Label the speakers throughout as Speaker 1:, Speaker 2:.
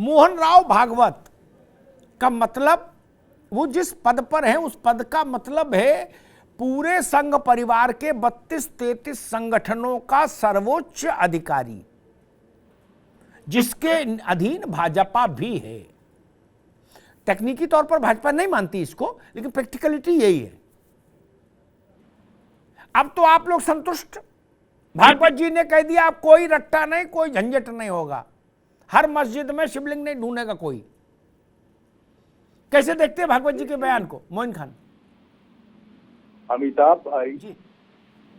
Speaker 1: मोहन राव भागवत का मतलब, वो जिस पद पर है उस पद का मतलब है पूरे संघ परिवार के 32-33 संगठनों का सर्वोच्च अधिकारी, जिसके अधीन भाजपा भी है। टेक्निकी तौर पर भाजपा नहीं मानती इसको, लेकिन प्रैक्टिकलिटी यही है। अब तो आप लोग संतुष्ट, भागवत जी ने कह दिया अब कोई रट्टा नहीं, कोई झंझट नहीं होगा, हर मस्जिद में शिवलिंग नहीं ढूंढेगा कोई। कैसे देखते हैं भागवत जी के बयान को मोइन खान?
Speaker 2: अमिताभ भाई जी,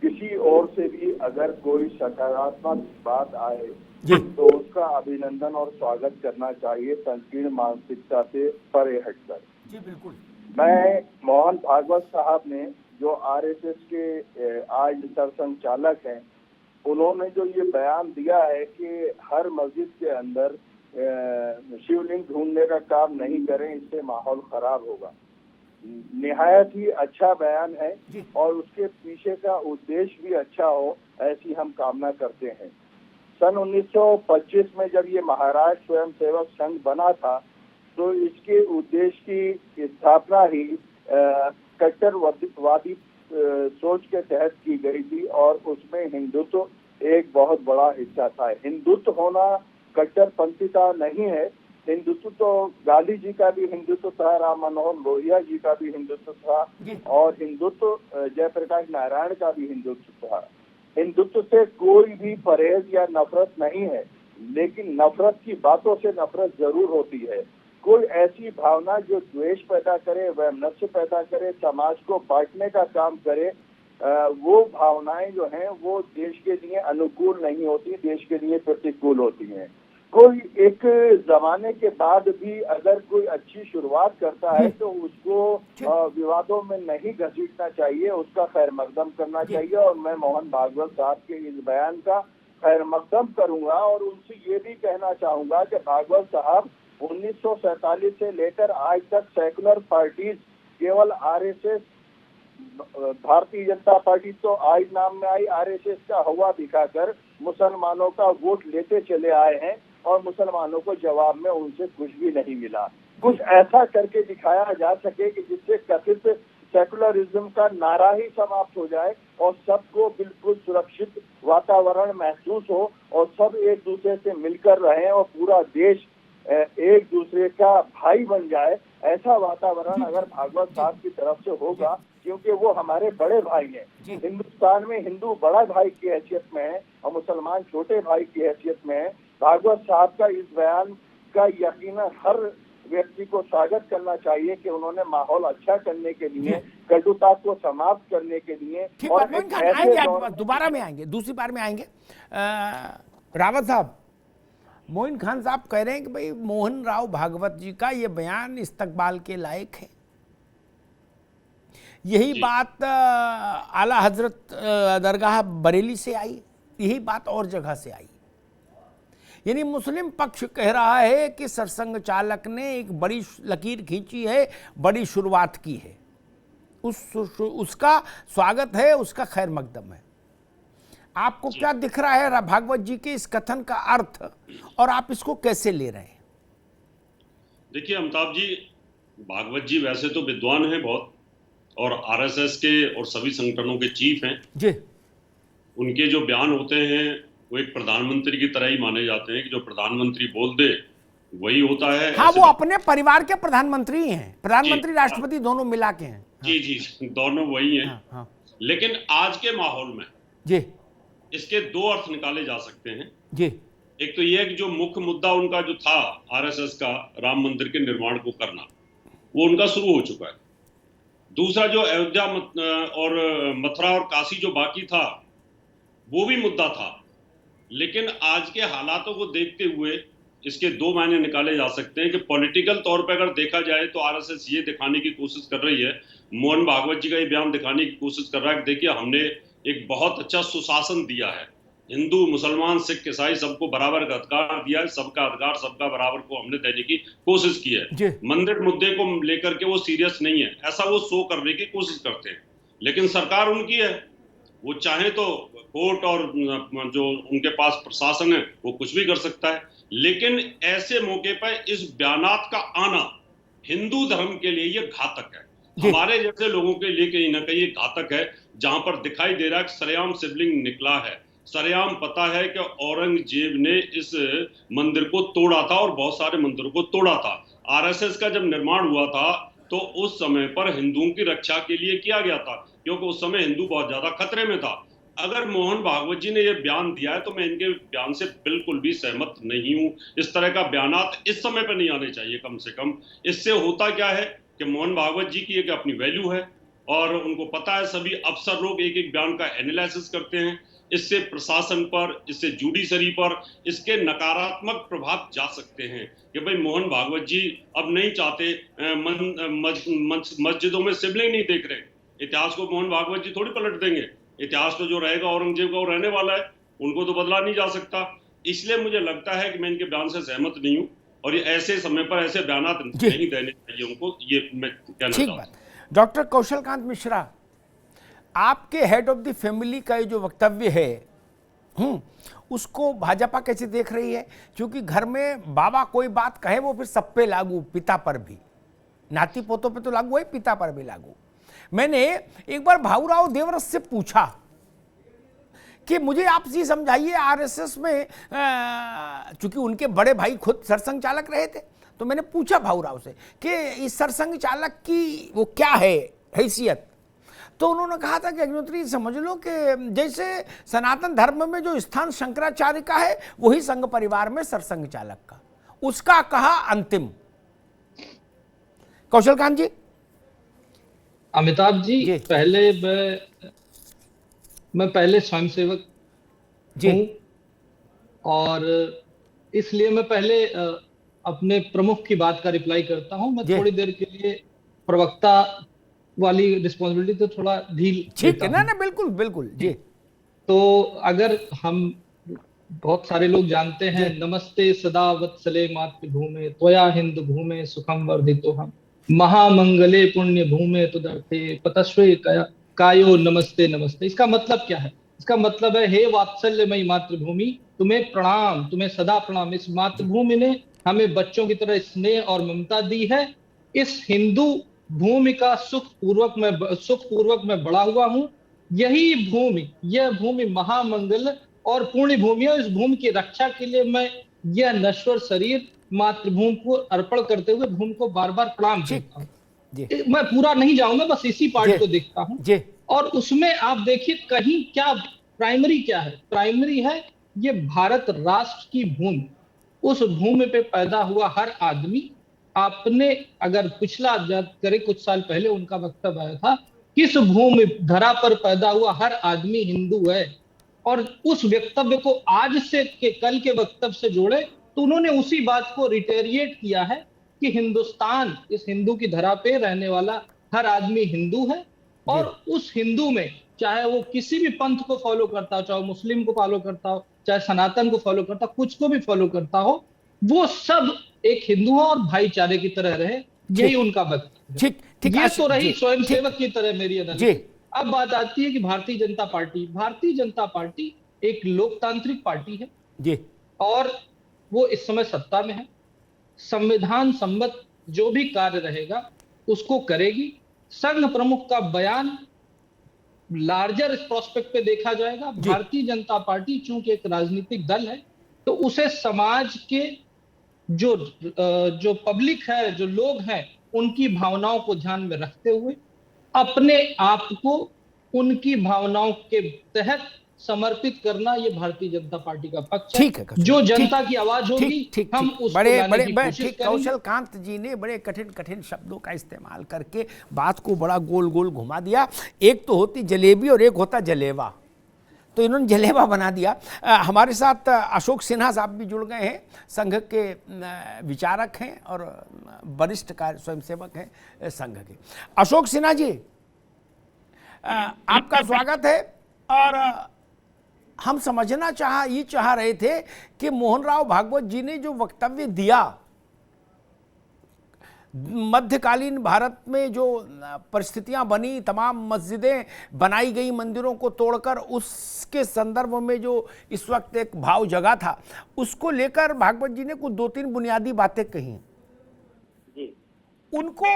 Speaker 2: किसी और से भी अगर कोई सकारात्मक बात आए तो उसका अभिनंदन और स्वागत करना चाहिए, संकीर्ण मानसिकता से परे हटकर।
Speaker 1: जी बिल्कुल।
Speaker 2: मैं मोहन भागवत साहब ने, जो आरएसएस के आज सरसंघचालक हैं, उन्होंने जो ये बयान दिया है कि हर मस्जिद के अंदर शिवलिंग ढूंढने का काम नहीं करें, इससे माहौल खराब होगा, निहायत ही अच्छा बयान है और उसके पीछे का उद्देश्य भी अच्छा हो, ऐसी हम कामना करते हैं। सन 1925 में जब ये महाराष्ट्र स्वयंसेवक संघ बना था तो इसके उद्देश्य की स्थापना ही कट्टरवादी सोच के तहत की गई थी और उसमें हिंदुत्व एक बहुत बड़ा हिस्सा था। हिंदुत्व होना कट्टरपंथीता नहीं है, हिंदुत्व तो गांधी जी का भी हिंदुत्व था, राम मनोहर लोहिया जी का भी हिंदुत्व था और हिंदुत्व जयप्रकाश नारायण का भी हिंदुत्व था। हिंदुत्व से कोई भी परहेज या नफरत नहीं है, लेकिन नफरत की बातों से नफरत जरूर होती है। कोई ऐसी भावना जो द्वेष पैदा करे, वैमनस्य पैदा करे, समाज को बांटने का काम करे, वो भावनाएं जो हैं वो देश के लिए अनुकूल नहीं होती, देश के लिए प्रतिकूल होती हैं। कोई एक जमाने के बाद भी अगर कोई अच्छी शुरुआत करता है तो उसको विवादों में नहीं घसीटना चाहिए, उसका खैर मकदम करना चाहिए। और मैं मोहन भागवत साहब के इस बयान का खैर मकदम करूंगा और उनसे ये भी कहना चाहूंगा कि भागवत साहब 1947 से लेकर आज तक सेकुलर पार्टीज, केवल आरएसएस, भारतीय जनता पार्टी तो आज नाम में आई, आरएसएस का हवा दिखाकर मुसलमानों का वोट लेते चले आए हैं और मुसलमानों को जवाब में उनसे कुछ भी नहीं मिला। कुछ ऐसा करके दिखाया जा सके कि जिससे कथित सेकुलरिज्म का नारा ही समाप्त हो जाए और सबको बिल्कुल सुरक्षित वातावरण महसूस हो और सब एक दूसरे से मिलकर रहें और पूरा देश एक दूसरे का भाई बन जाए। ऐसा वातावरण अगर भागवत साहब की तरफ से होगा, क्योंकि वो हमारे बड़े भाई हैं, हिंदुस्तान में हिंदू बड़ा भाई की हैसियत में है और मुसलमान छोटे भाई की हैसियत में है। भागवत साहब का इस बयान का यकीनन हर व्यक्ति को स्वागत करना चाहिए कि उन्होंने माहौल अच्छा करने के लिए, कटुता को समाप्त करने के लिए
Speaker 1: और दोबारा में आएंगे, दूसरी बार में आएंगे। रावत साहब, मोइन खान साहब कह रहे हैं कि भाई मोहन राव भागवत जी का ये बयान इस्तकबाल के लायक है। यही बात आला हजरत दरगाह बरेली से आई, यही बात और जगह से आई। यानी मुस्लिम पक्ष कह रहा है कि सरसंघ चालक ने एक बड़ी लकीर खींची है, बड़ी शुरुआत की है, उसका स्वागत है, उसका खैर मकदम है। आपको क्या दिख रहा है भागवत जी के इस कथन का अर्थ और आप इसको कैसे ले रहे हैं?
Speaker 3: देखिए अमिताभ जी, भागवत जी वैसे तो विद्वान हैं बहुत और आरएसएस के और सभी संगठनों के चीफ हैं जी। उनके जो बयान होते हैं वो एक प्रधानमंत्री की तरह ही माने जाते हैं कि जो प्रधानमंत्री बोल दे वही होता है।
Speaker 1: हाँ, वो अपने परिवार के प्रधानमंत्री हैं, प्रधानमंत्री राष्ट्रपति दोनों मिला के हैं।
Speaker 3: जी जी, दोनों वही हैं। हाँ। लेकिन आज के माहौल में जी इसके दो अर्थ निकाले जा सकते हैं जी। एक तो यह कि जो मुख्य मुद्दा उनका जो था आरएसएस का, राम मंदिर के निर्माण को करना, वो उनका शुरू हो चुका है। दूसरा जो अयोध्या और मथुरा और काशी जो बाकी था वो भी मुद्दा था, लेकिन आज के हालातों को देखते हुए इसके दो मायने निकाले जा सकते हैं कि पॉलिटिकल तौर पर अगर देखा जाए तो आरएसएस ये दिखाने की कोशिश कर रही है, मोहन भागवत जी का ये बयान दिखाने की कोशिश कर रहा है कि देखिए हमने एक बहुत अच्छा सुशासन दिया है, हिंदू मुसलमान सिख ईसाई सबको बराबर का अधिकार दिया है, सबका अधिकार सबका बराबर को हमने देने की कोशिश की है। मंदिर मुद्दे को लेकर के वो सीरियस नहीं है, ऐसा वो शो करने की कोशिश करते हैं। लेकिन सरकार उनकी है, वो चाहे तो कोर्ट और जो उनके पास प्रशासन है वो कुछ भी कर सकता है। लेकिन ऐसे मौके पर इस बयानात का आना हिंदू धर्म के लिए ये घातक है, हमारे जैसे लोगों के लिए कहीं ना कहीं ये घातक है, जहां पर दिखाई दे रहा है कि सरेआम शिवलिंग निकला है, सरेआम पता है कि औरंगजेब ने इस मंदिर को तोड़ा था और बहुत सारे मंदिरों को तोड़ा था। आरएसएस का जब निर्माण हुआ था तो उस समय पर हिंदुओं की रक्षा के लिए किया गया था, क्योंकि उस समय हिंदू बहुत ज्यादा खतरे में था। अगर मोहन भागवत जी ने यह बयान दिया है तो मैं इनके बयान से बिल्कुल भी सहमत नहीं हूं। इस तरह का बयानात इस समय पर नहीं आने चाहिए। कम से कम इससे होता क्या है कि मोहन भागवत जी की एक अपनी वैल्यू है और उनको पता है, सभी अफसर लोग एक एक बयान का एनालिसिस करते हैं, इससे प्रशासन पर, इससे जुडिशरी पर इसके नकारात्मक प्रभाव जा सकते हैं कि भाई मोहन भागवत जी अब नहीं चाहते, मस्जिदों में शिवलिंग नहीं देख रहे। इतिहास को मोहन भागवत जी थोड़ी पलट देंगे, इतिहास तो जो रहेगा औरंगजेब का वो रहने वाला है, उनको तो बदला नहीं जा सकता। इसलिए मुझे लगता है कि मैं इनके बयान से सहमत नहीं हूं और ये ऐसे समय पर ऐसे बयानात नहीं देने चाहिए उनको, ये मैं कहना चाहता हूं।
Speaker 1: डॉक्टर कौशलकांत मिश्रा, आपके हेड ऑफ द फैमिली का ये जो वक्तव्य है उसको भाजपा कैसे देख रही है? क्योंकि घर में बाबा कोई बात कहे वो फिर सब पे लागू, पिता पर भी, नाती पोतों पे तो लागू है, पिता पर भी लागू। मैंने एक बार भाऊराव देवरस से पूछा कि मुझे आप ये समझाइए, आरएसएस में चूंकि उनके बड़े भाई खुद सरसंघ चालक रहे थे, तो मैंने पूछा भाऊराव से कि इस सरसंघ चालक की वो क्या है हैसियत, तो उन्होंने कहा था कि अग्निहोत्री समझ लो कि जैसे सनातन धर्म में जो स्थान शंकराचार्य का है वही संघ परिवार में सरसंघ चालक का, उसका कहा अंतिम। कौशलकांत जी।
Speaker 4: अमिताभ जी, पहले मैं पहले स्वयंसेवक हूं और इसलिए मैं पहले अपने प्रमुख की बात का रिप्लाई करता हूं। मैं थोड़ी देर के लिए प्रवक्ता वाली रिस्पॉन्सिबिलिटी तो थोड़ा ढील,
Speaker 1: ठीक है ना? बिल्कुल बिल्कुल जी।
Speaker 4: तो अगर हम, बहुत सारे लोग जानते हैं, नमस्ते सदा वत्सले मातृभूमे त्वया हिंद भूमे सुखम वर्धितो हम महामंगले पुण्य भूमे तुदर्थे पतस्वे कायो नमस्ते नमस्ते। इसका मतलब क्या है? इसका मतलब है, हे वात्सल्यमयी मातृभूमि, तुम्हें प्रणाम, तुम्हें सदा प्रणाम। इस मातृभूमि ने हमें बच्चों की तरह स्नेह और ममता दी है। इस हिंदू भूमि का सुखपूर्वक मैं बड़ा हुआ हूं। यही भूमि, यह भूमि महामंगल और पुण्य भूमि है। इस भूमि की रक्षा के लिए मैं यह नश्वर शरीर मातृभूमि को अर्पण करते हुए भूमि को बार बार प्रणाम करता हूँ। मैं पूरा नहीं जाऊंगा, बस इसी पार्ट को देखता हूँ। और उसमें आप देखिए कहीं क्या प्राइमरी क्या है? प्राइमरी है ये भारत राष्ट्र की भूमि। उस भूमि पे पैदा हुआ हर आदमी, आपने अगर पिछला याद करें, कुछ साल पहले उनका वक्तव्य आया था, किस भूमि धरा पर पैदा हुआ हर आदमी हिंदू है। और उस वक्तव्य को आज से कल के वक्तव्य से जोड़े तो उन्होंने उसी बात को रिटेरिएट किया है कि हिंदुस्तान, इस हिंदू की धरा पे रहने वाला हर आदमी हिंदू है। और उस हिंदू में चाहे वो किसी भी पंथ को फॉलो करता हो, चाहे मुस्लिम को फॉलो करता हो, चाहे सनातन को फॉलो करता हो, कुछ को भी फॉलो करता हो, वो सब एक हिंदू हो और भाईचारे की तरह रहे। यही उनका वक्तव्य है। ये तो रही स्वयंसेवक की तरह मेरी एनालिसिस। अब बात आती है कि भारतीय जनता पार्टी एक लोकतांत्रिक पार्टी है जी, और वो इस समय सत्ता में है। संविधान सम्मत जो भी कार्य रहेगा उसको करेगी। संघ प्रमुख का बयान लार्जर प्रोस्पेक्ट पे देखा जाएगा। भारतीय जनता पार्टी चूंकि एक राजनीतिक दल है, तो उसे समाज के जो पब्लिक है, जो लोग हैं, उनकी भावनाओं को ध्यान में रखते हुए अपने आप को उनकी भावनाओं के तहत समर्पित करना, ये भारतीय जनता पार्टी का पक्ष है।
Speaker 1: ठीक है,
Speaker 4: जो जनता की आवाज होगी हम उसको लाने की कोशिश करेंगे।
Speaker 1: कौशलकांत जी ने बड़े कठिन शब्दों का इस्तेमाल करके बात को बड़ा गोल गोल घुमा दिया। एक तो होती जलेबी और एक होता जलेवा, तो इन्होंने जलेबा बना दिया। हमारे साथ अशोक सिन्हा साहब भी जुड़ गए हैं, संघ के विचारक हैं और वरिष्ठ कार्य स्वयंसेवक हैं संघ के। अशोक सिन्हा जी, आपका स्वागत है। और हम समझना चाह रहे थे कि मोहन राव भागवत जी ने जो वक्तव्य दिया, मध्यकालीन भारत में जो परिस्थितियां बनी, तमाम मस्जिदें बनाई गई मंदिरों को तोड़कर, उसके संदर्भ में जो इस वक्त एक भाव जगा था, उसको लेकर भागवत जी ने कुछ 2-3 बुनियादी बातें कही
Speaker 5: जी।
Speaker 1: उनको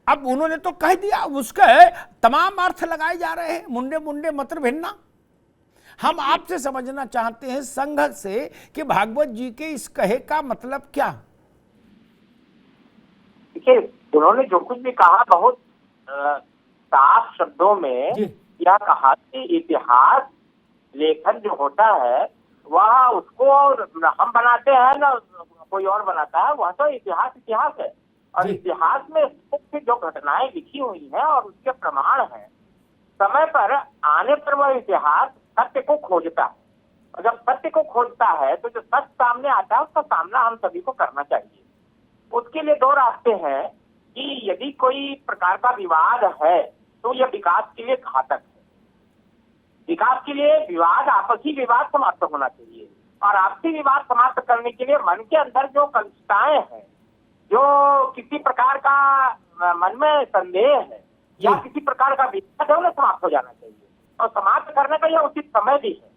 Speaker 1: अब उन्होंने तो कह दिया, उसके तमाम अर्थ लगाए जा रहे हैं, मुंडे मुंडे मत्र भिन्ना। हम आपसे समझना चाहते हैं संघ से कि भागवत जी के इस कहे का मतलब क्या।
Speaker 5: देखिए, उन्होंने जो कुछ भी कहा बहुत साफ शब्दों में यह कहा कि इतिहास लेखन जो होता है वह उसको हम बनाते हैं ना कोई और बनाता है, वह तो इतिहास इतिहास है। और इतिहास में जो घटनाएं लिखी हुई हैं और उसके प्रमाण हैं, समय पर आने पर वह इतिहास सत्य को खोजता है। और जब सत्य को खोजता है तो जो सत्य सामने आता है उसका सामना हम सभी को करना चाहिए। उसके लिए 2 रास्ते हैं कि यदि कोई प्रकार का विवाद है तो यह विकास के लिए घातक है। विकास के लिए विवाद, आपसी विवाद समाप्त होना चाहिए। और आपसी विवाद समाप्त करने के लिए मन के अंदर जो कलुषताएं हैं, जो किसी प्रकार का मन में संदेह है या किसी प्रकार का विवाद है, उन्हें समाप्त हो जाना चाहिए। और समाप्त करने का यह उचित समय भी है।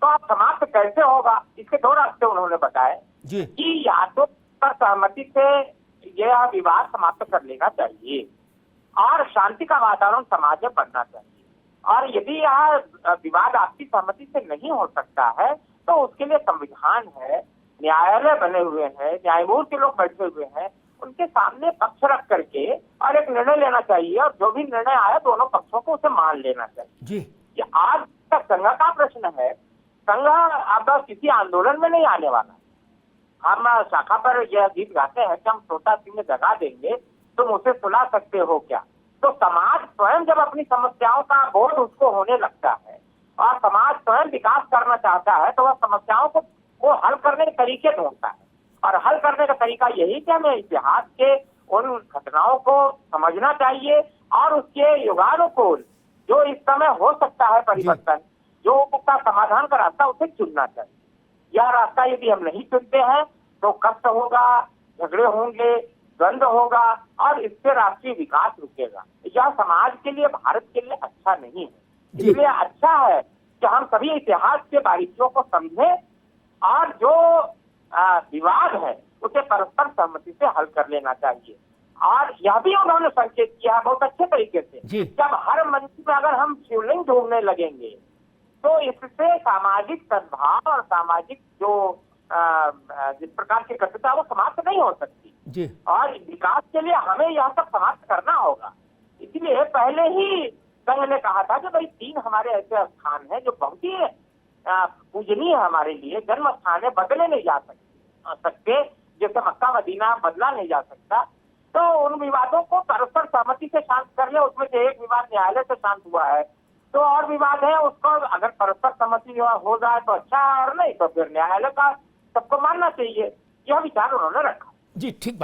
Speaker 5: तो आप समाप्त कैसे होगा, इसके 2 रास्ते उन्होंने बताए कि या तो सहमति से यह विवाद समाप्त कर लेना चाहिए और शांति का वातावरण समाज में बनना चाहिए। और यदि यह विवाद आपसी सहमति से नहीं हो सकता है तो उसके लिए संविधान है, न्यायालय बने हुए हैं, न्यायमूर्ति लोग बैठे हुए हैं, उनके सामने पक्ष रख करके और एक निर्णय लेना चाहिए। और जो भी निर्णय आया दोनों पक्षों को उसे मान लेना चाहिए। ये आज का संघ का प्रश्न है। संघ अब किसी आंदोलन में नहीं आने वाला। हम शाखा पर यह गीत गाते हैं कि हम छोटा सिंह जगा देंगे, तुम उसे सुला सकते हो क्या। तो समाज स्वयं जब अपनी समस्याओं का बोध उसको होने लगता है और समाज स्वयं विकास करना चाहता है तो वह समस्याओं को हल करने के तरीके ढूंढता है। और हल करने का तरीका यही कि हमें इतिहास के उन घटनाओं को समझना चाहिए और उसके युगानुकूल जो इस समय हो सकता है परिवर्तन, जो उसका समाधान का रास्ता, उसे चुनना चाहिए। यह रास्ता यदि हम नहीं चुनते हैं तो कष्ट होगा, झगड़े होंगे, द्वंद्व होगा और इससे राष्ट्रीय विकास रुकेगा। यह समाज के लिए, भारत के लिए अच्छा नहीं है। इसलिए अच्छा है कि हम सभी इतिहास के बारीकियों को समझें और जो विवाद है उसे परस्पर सहमति से हल कर लेना चाहिए। और यह भी उन्होंने संकेत किया बहुत अच्छे तरीके से, जब हर मंच में अगर हम शिवलिंग ढूंढने लगेंगे तो इससे सामाजिक सद्भाव और सामाजिक जो जिस प्रकार की कटुता वो समाप्त नहीं हो सकती। और विकास के लिए हमें यह सब समाप्त करना होगा। इसलिए पहले ही संघ ने कहा था कि भाई 3 हमारे ऐसे स्थान हैं जो बहुत ही पूजनीय हमारे लिए, जन्म स्थान है, बदले नहीं जा सकते, जैसे मक्का मदीना बदला नहीं जा सकता। तो उन विवादों को परस्पर सहमति से शांत कर ले। उसमें से एक विवाद न्यायालय से शांत हुआ है, तो और विवाद है उसको अगर परस्पर सहमति हो जाए तो अच्छा है, और नहीं तो फिर न्यायालय का सबको मानना चाहिए। यह विचार उन्होंने रखा।
Speaker 1: जी, ठीक बात।